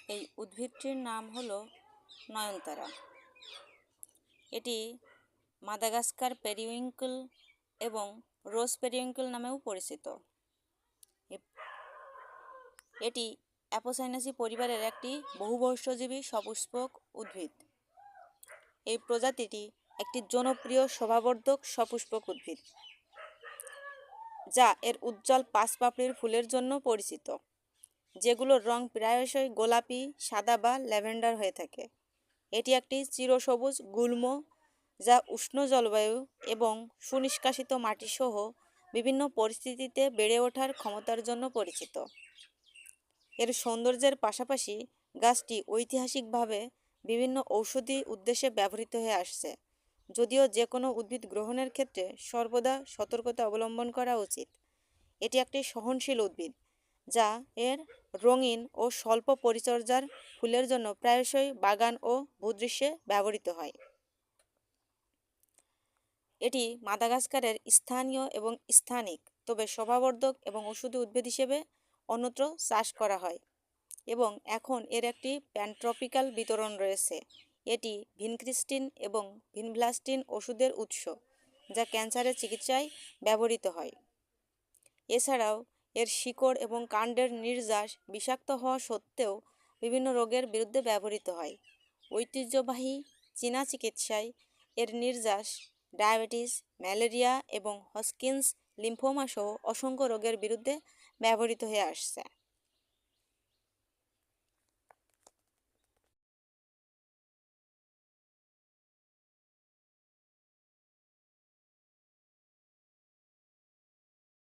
এই উদ্ভিদটির নাম হলো নয়নতারা। এটি মাদাগাস্কার পেরিউইঙ্কেল এবং রোজ পেরিউইঙ্কেল নামেও পরিচিত। এটি অ্যাপোসাইনাসি পরিবারের একটি বহুবর্ষজীবী সপুষ্পক উদ্ভিদ। এই প্রজাতিটি একটি জনপ্রিয় শোভাবর্ধক সপুষ্পক উদ্ভিদ, যা এর উজ্জ্বল পাঁচপাপড়ির ফুলের জন্য পরিচিত, যেগুলোর রং প্রায়শই গোলাপি, সাদা বা ল্যাভেন্ডার হয়ে থাকে। এটি একটি চিরসবুজ গুল্ম, যা উষ্ণ জলবায়ু এবং সুনিষ্কাশিত মাটিসহ বিভিন্ন পরিস্থিতিতে বেড়ে ওঠার ক্ষমতার জন্য পরিচিত। এর সৌন্দর্যের পাশাপাশি গাছটি ঐতিহাসিকভাবে বিভিন্ন ঔষধি উদ্দেশ্যে ব্যবহৃত হয়ে আসছে, যদিও যে কোনো উদ্ভিদ গ্রহণের ক্ষেত্রে সর্বদা সতর্কতা অবলম্বন করা উচিত। এটি একটি সহনশীল উদ্ভিদ, যা এর রঙিন ও স্বল্প পরিচর্যার ফুলের জন্য প্রায়শই বাগান ও ভূদৃশ্যে ব্যবহৃত হয়। এটি মাদাগাস্কারের স্থানীয় এবং স্থানিক, তবে শোভাবর্ধক এবং ওষুধি উদ্ভিদ হিসেবে অন্যত্র চাষ করা হয় এবং এখন এর একটি প্যানট্রপিক্যাল বিতরণ রয়েছে। এটি ভিনক্রিস্টিন এবং ভিনব্লাস্টিন ওষুধের উৎস, যা ক্যান্সারের চিকিৎসায় ব্যবহৃত হয়। এছাড়াও এর শিকড় এবং কাণ্ডের নির্যাস বিষাক্ত হওয়া সত্ত্বেও বিভিন্ন রোগের বিরুদ্ধে ব্যবহৃত হয়। ঐতিহ্যবাহী চীনা চিকিৎসায় এর নির্যাস ডায়াবেটিস, ম্যালেরিয়া এবং হজকিন্স লিম্ফোমা সহ অসংখ্য রোগের বিরুদ্ধে ব্যবহৃত হয়ে আসছে।